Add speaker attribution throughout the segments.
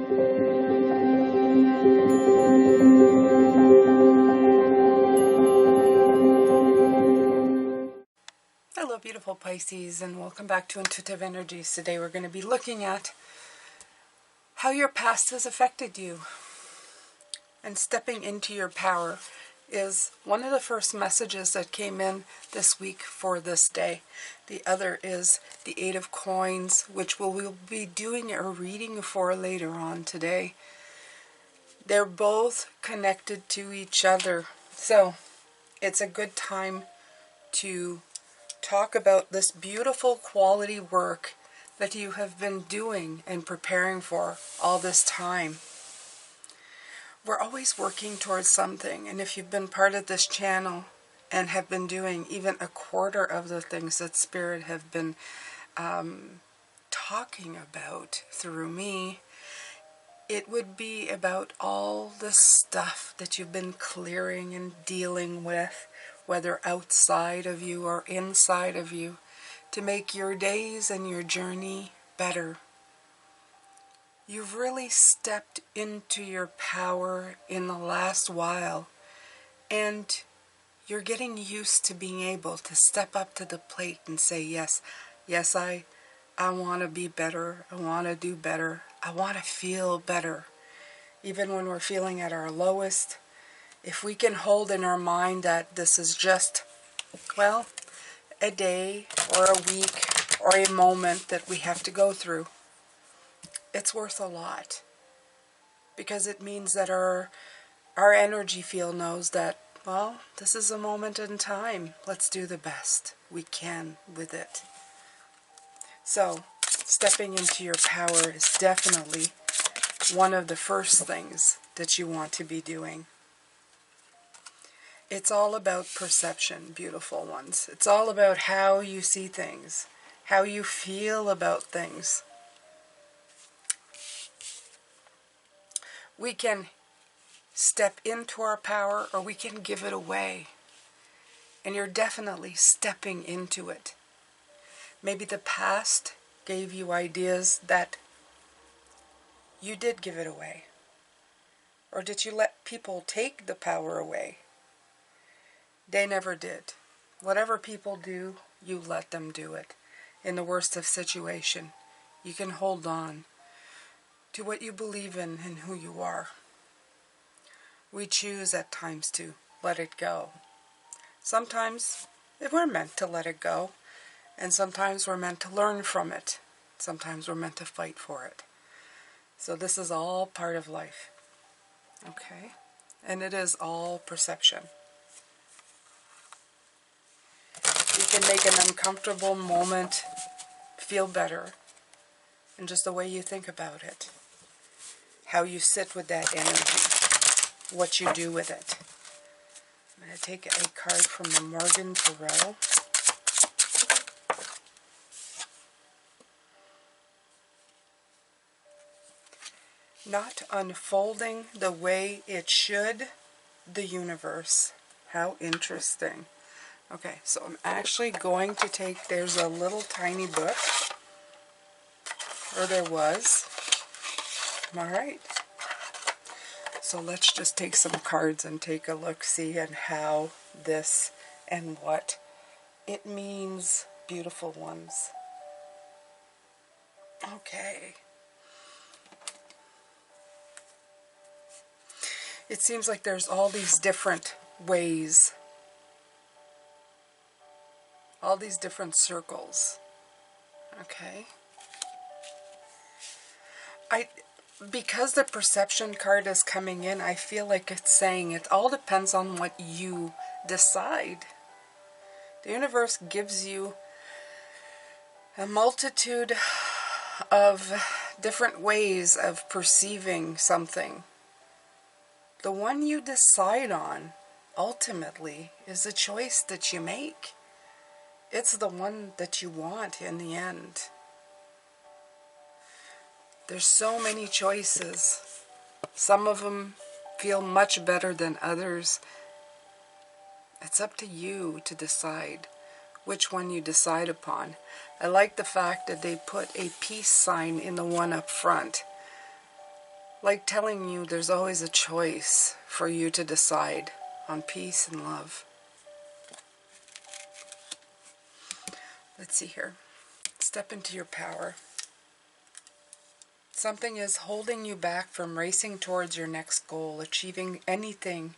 Speaker 1: Hello beautiful Pisces, and welcome back to Intuitive Energies. Today we're going to be looking at how your past has affected you. And stepping into your power is one of the first messages that came in this week for this day. The other is the Eight of Coins, which we'll be doing a reading for later on today. They're both connected to each other. So it's a good time to talk about this beautiful quality work that you have been doing and preparing for all this time. We're always working towards something, and if you've been part of this channel and have been doing even a quarter of the things that Spirit have been talking about through me, it would be about all the stuff that you've been clearing and dealing with, whether outside of you or inside of you, to make your days and your journey better. You've really stepped into your power in the last while, and you're getting used to being able to step up to the plate and say, yes, I want to be better, I want to do better, I want to feel better. Even when we're feeling at our lowest, if we can hold in our mind that this is just, well, a day or a week or a moment that we have to go through, it's worth a lot. Because it means that our energy field knows that, well, this is a moment in time. Let's do the best we can with it. So, stepping into your power is definitely one of the first things that you want to be doing. It's all about perception, beautiful ones. It's all about how you see things, how you feel about things. We can step into our power or we can give it away. And you're definitely stepping into it. Maybe the past gave you ideas that you did give it away. Or did you let people take the power away? They never did. Whatever people do, you let them do it. In the worst of situation, you can hold on to what you believe in and who you are. We choose at times to let it go. Sometimes we're meant to let it go, and sometimes we're meant to learn from it. Sometimes we're meant to fight for it. So this is all part of life. Okay? And it is all perception. You can make an uncomfortable moment feel better in just the way you think about it. How you sit with that energy. What you do with it. I'm going to take a card from the Morgan Tarot. Not unfolding the way it should, the universe. How interesting. Okay, so I'm actually going to take, there's a little tiny book, or there was. Alright. So let's just take some cards and take a look-see at how this and what it means, beautiful ones. Okay. It seems like there's all these different ways, all these different circles. Okay. Because the perception card is coming in, I feel like it's saying it all depends on what you decide. The universe gives you a multitude of different ways of perceiving something. The one you decide on, ultimately, is the choice that you make. It's the one that you want in the end. There's so many choices. Some of them feel much better than others. It's up to you to decide which one you decide upon. I like the fact that they put a peace sign in the one up front. Like telling you there's always a choice for you to decide on peace and love. Let's see here. Step into your power. Something is holding you back from racing towards your next goal. Achieving anything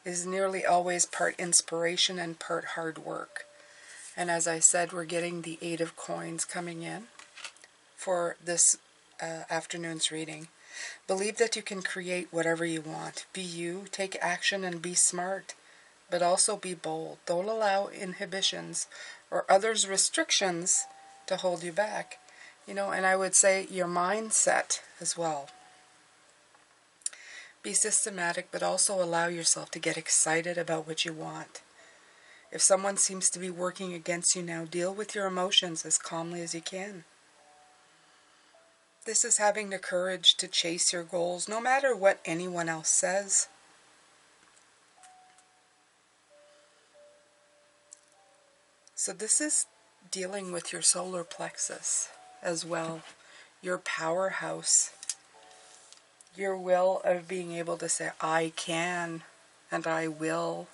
Speaker 1: is nearly always part inspiration and part hard work. And as I said, we're getting the 8 of coins coming in for this afternoon's reading. Believe that you can create whatever you want. Be you, take action, and be smart. But also be bold. Don't allow inhibitions or others' restrictions to hold you back. You know, and I would say your mindset as well. Be systematic, but also allow yourself to get excited about what you want. If someone seems to be working against you now, deal with your emotions as calmly as you can. This is having the courage to chase your goals, no matter what anyone else says. So this is dealing with your solar plexus as well, your powerhouse, your will of being able to say, I can and I will.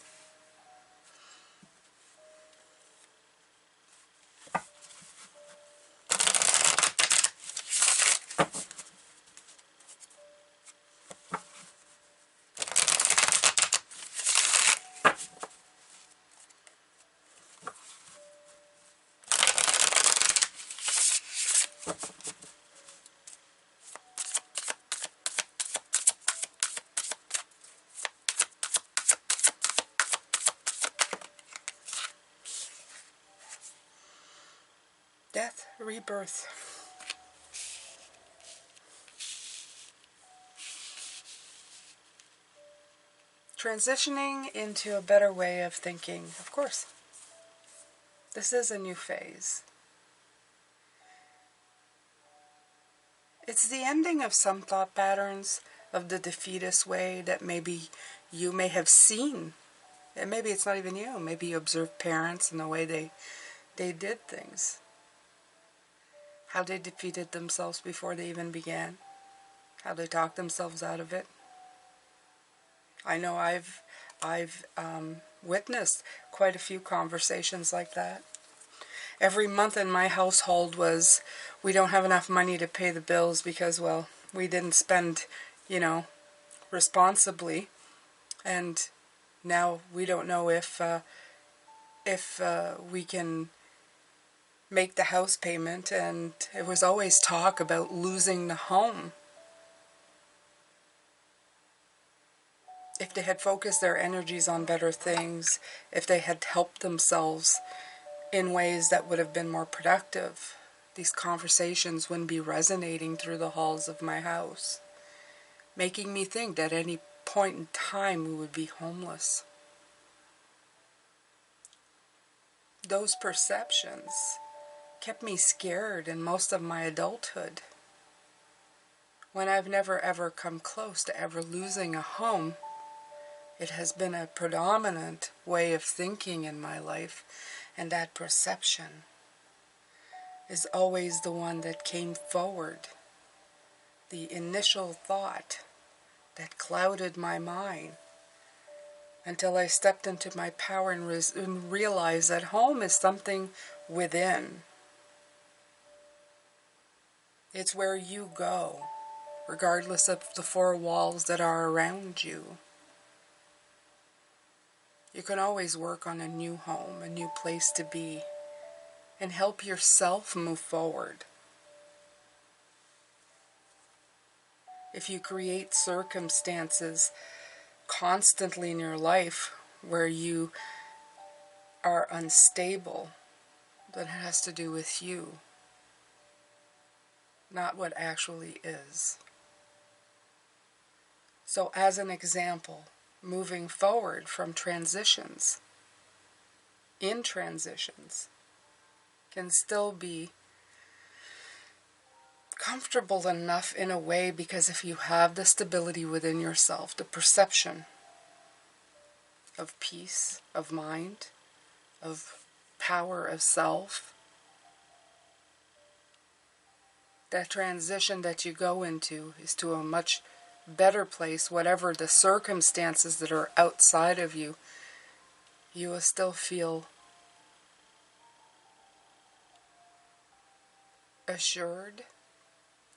Speaker 1: Death, rebirth. Transitioning into a better way of thinking, of course. This is a new phase. It's the ending of some thought patterns of the defeatist way that maybe you may have seen. And maybe it's not even you. Maybe you observed parents and the way they did things. How they defeated themselves before they even began. How they talked themselves out of it. I know I've witnessed quite a few conversations like that. Every month in my household was, we don't have enough money to pay the bills because, well, we didn't spend, responsibly. And now we don't know if we can make the house payment, and it was always talk about losing the home. If they had focused their energies on better things, if they had helped themselves in ways that would have been more productive, these conversations wouldn't be resonating through the halls of my house, making me think that at any point in time we would be homeless. Those perceptions kept me scared in most of my adulthood, when I've never ever come close to ever losing a home. It has been a predominant way of thinking in my life, and that perception is always the one that came forward. The initial thought that clouded my mind until I stepped into my power and realized that home is something within. It's where you go, regardless of the 4 walls that are around you. You can always work on a new home, a new place to be, and help yourself move forward. If you create circumstances constantly in your life where you are unstable, then it has to do with you, not what actually is. So as an example, moving forward from transitions, in transitions, can still be comfortable enough in a way, because if you have the stability within yourself, the perception of peace, of mind, of power of self, that transition that you go into is to a much better place, whatever the circumstances that are outside of you, you will still feel assured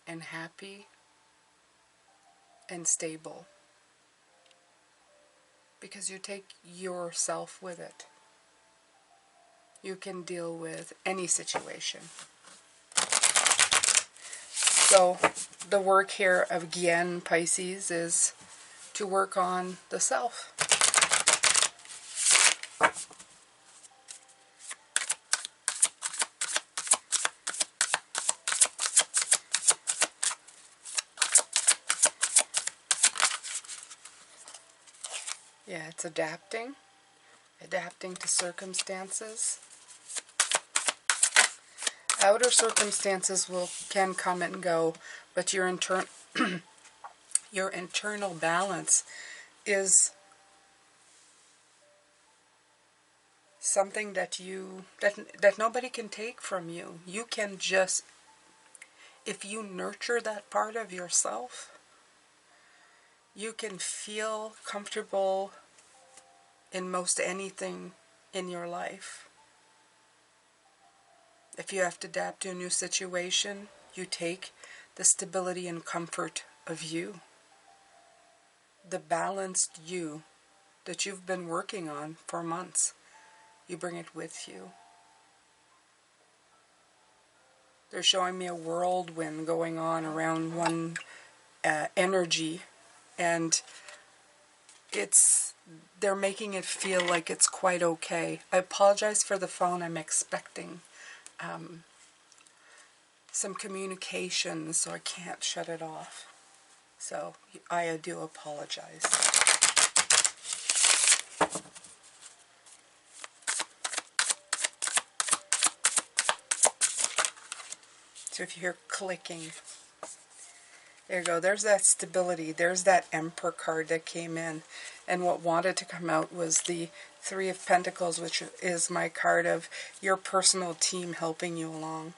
Speaker 1: and happy and stable. Because you take yourself with it. You can deal with any situation. So the work here again, Pisces, is to work on the self. Yeah, it's adapting to circumstances. Outer circumstances can come and go, but your internal balance is something that that nobody can take from you. You can just, if you nurture that part of yourself, you can feel comfortable in most anything in your life. If you have to adapt to a new situation, you take the stability and comfort of you. The balanced you that you've been working on for months. You bring it with you. They're showing me a whirlwind going on around one energy, and they're making it feel like it's quite okay. I apologize for the phone. I'm expecting some communication, so I can't shut it off. So I do apologize. So if you hear clicking, there you go. There's that stability. There's that Emperor card that came in. And what wanted to come out was the Three of Pentacles, which is my card of your personal team helping you along.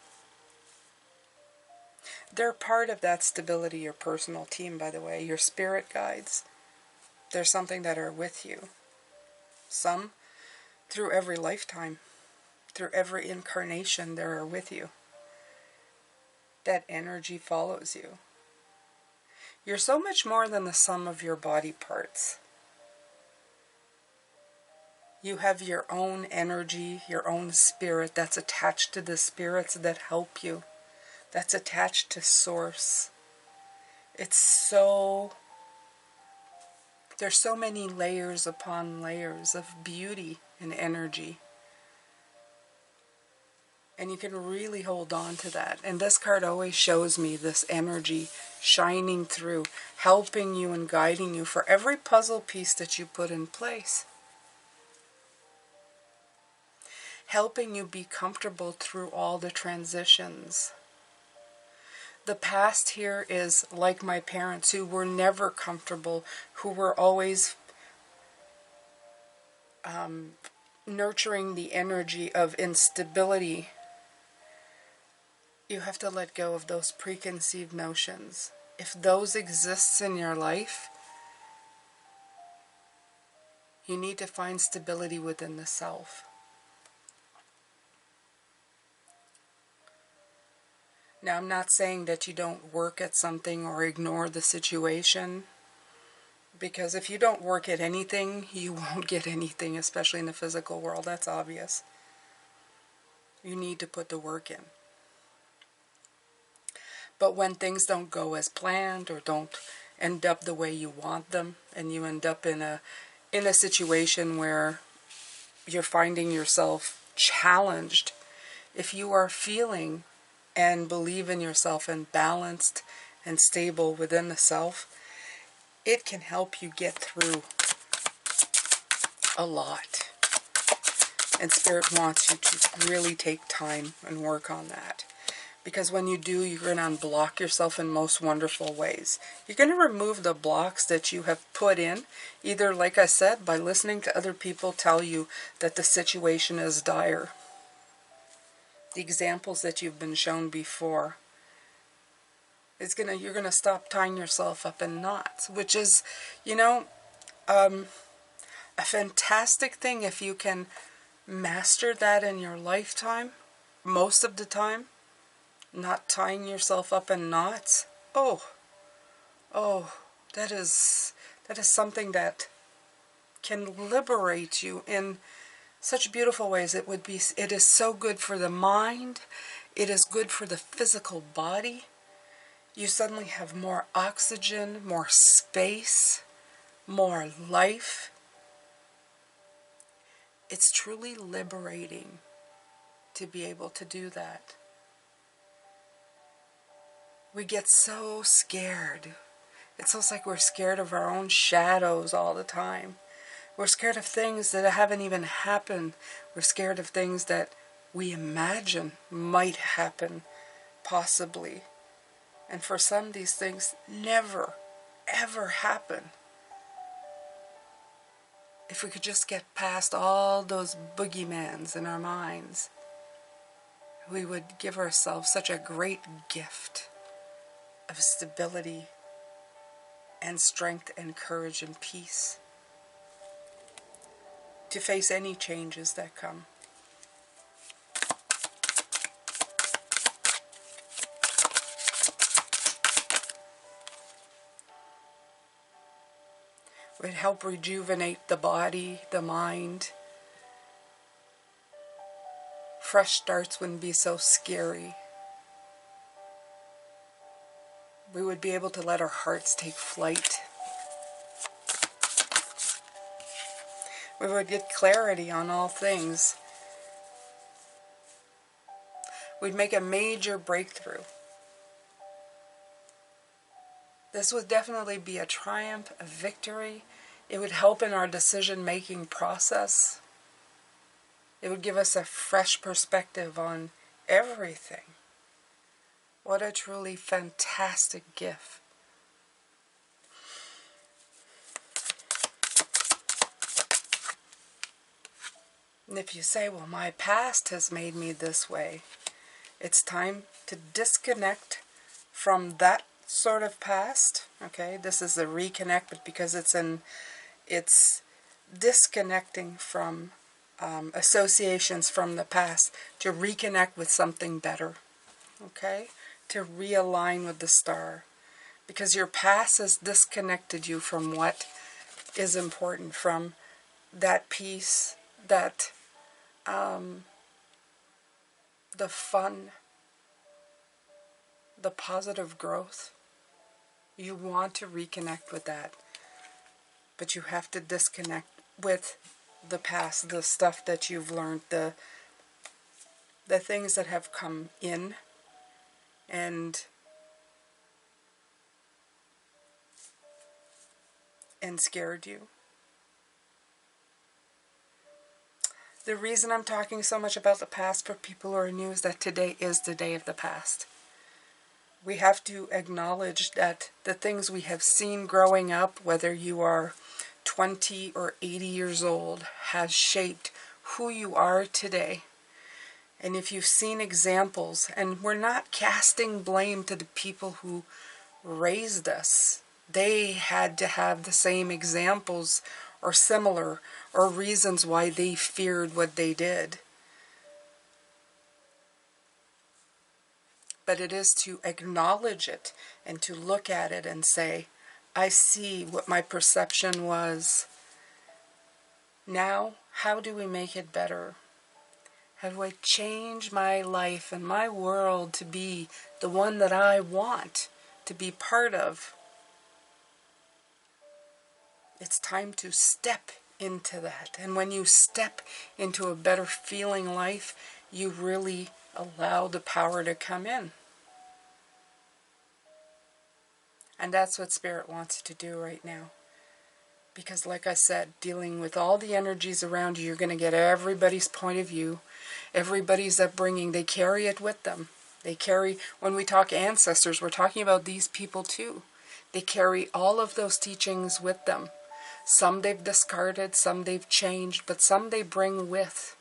Speaker 1: They're part of that stability, your personal team, by the way. Your spirit guides. There's something that are with you. Some through every lifetime. Through every incarnation, they are with you. That energy follows you. You're so much more than the sum of your body parts. You have your own energy, your own spirit that's attached to the spirits that help you. That's attached to Source. There's so many layers upon layers of beauty and energy. And you can really hold on to that. And this card always shows me this energy shining through, helping you and guiding you for every puzzle piece that you put in place. Helping you be comfortable through all the transitions. The past here is like my parents, who were never comfortable, who were always nurturing the energy of instability. You have to let go of those preconceived notions. If those exist in your life, you need to find stability within the self. Now, I'm not saying that you don't work at something or ignore the situation, because if you don't work at anything, you won't get anything, especially in the physical world. That's obvious. You need to put the work in. But when things don't go as planned or don't end up the way you want them, and you end up in a situation where you're finding yourself challenged, if you are feeling and believe in yourself and balanced and stable within the self, it can help you get through a lot. And Spirit wants you to really take time and work on that. Because when you do, you're going to unblock yourself in most wonderful ways. You're going to remove the blocks that you have put in, either, like I said, by listening to other people tell you that the situation is dire. The examples that you've been shown before. You're gonna stop tying yourself up in knots, which is, a fantastic thing if you can master that in your lifetime, most of the time, not tying yourself up in knots. Oh, that is something that can liberate you in such beautiful ways. It is so good for the mind. It is good for the physical body. You suddenly have more oxygen, more space, more life. It's truly liberating to be able to do that. We get so scared. It's almost like we're scared of our own shadows all the time. We're scared of things that haven't even happened. We're scared of things that we imagine might happen, possibly. And for some, these things never, ever happen. If we could just get past all those boogeymans in our minds, we would give ourselves such a great gift of stability and strength and courage and peace to face any changes that come. It would help rejuvenate the body, the mind. Fresh starts wouldn't be so scary. We would be able to let our hearts take flight. We would get clarity on all things. We'd make a major breakthrough. This would definitely be a triumph, a victory. It would help in our decision-making process. It would give us a fresh perspective on everything. What a truly fantastic gift. And if you say, well, my past has made me this way, it's time to disconnect from that sort of past. Okay, this is a reconnect, but because it's disconnecting from associations from the past to reconnect with something better. Okay, to realign with the star, because your past has disconnected you from what is important, from that peace, that the fun, the positive growth. You want to reconnect with that, but you have to disconnect with the past, the stuff that you've learned, the things that have come in and scared you. The reason I'm talking so much about the past for people who are new is that today is the day of the past. We have to acknowledge that the things we have seen growing up, whether you are 20 or 80 years old, has shaped who you are today. And if you've seen examples, and we're not casting blame to the people who raised us, they had to have the same examples or similar, or reasons why they feared what they did. But it is to acknowledge it and to look at it and say, I see what my perception was. Now, how do we make it better? How do I change my life and my world to be the one that I want to be part of? It's time to step into that. And when you step into a better feeling life, you really allow the power to come in. And that's what Spirit wants you to do right now. Because like I said, dealing with all the energies around you, you're going to get everybody's point of view, everybody's upbringing. They carry it with them. They carry, when we talk ancestors, we're talking about these people too. They carry all of those teachings with them. Some they've discarded, some they've changed, but some they bring with.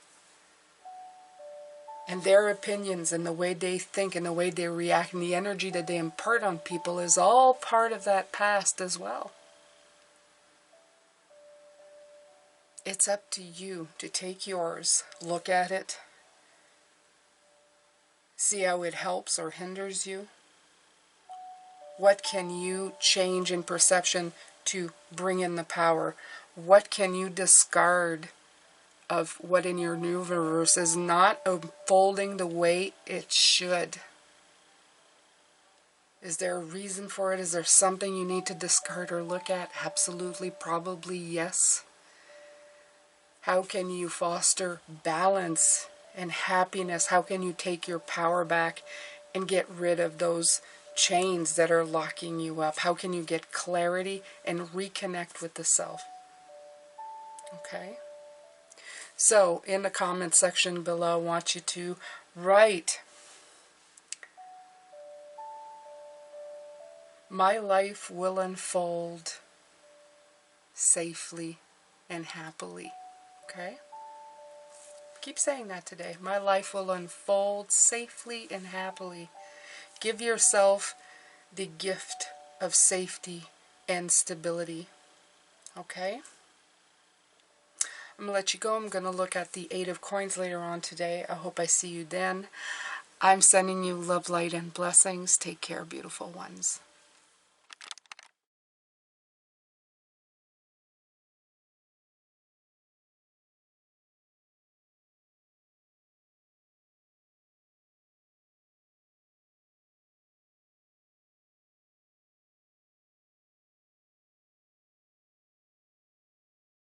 Speaker 1: And their opinions and the way they think and the way they react and the energy that they impart on people is all part of that past as well. It's up to you to take yours, look at it, see how it helps or hinders you. What can you change in perception to bring in the power? What can you discard of what in your universe is not unfolding the way it should? Is there a reason for it? Is there something you need to discard or look at? Absolutely, probably, yes. How can you foster balance and happiness? How can you take your power back and get rid of those chains that are locking you up? How can you get clarity and reconnect with the self? Okay? So, in the comment section below, I want you to write, my life will unfold safely and happily. Okay? Keep saying that today. My life will unfold safely and happily. Give yourself the gift of safety and stability. Okay? I'm going to let you go. I'm going to look at the 8 of Coins later on today. I hope I see you then. I'm sending you love, light, and blessings. Take care, beautiful ones.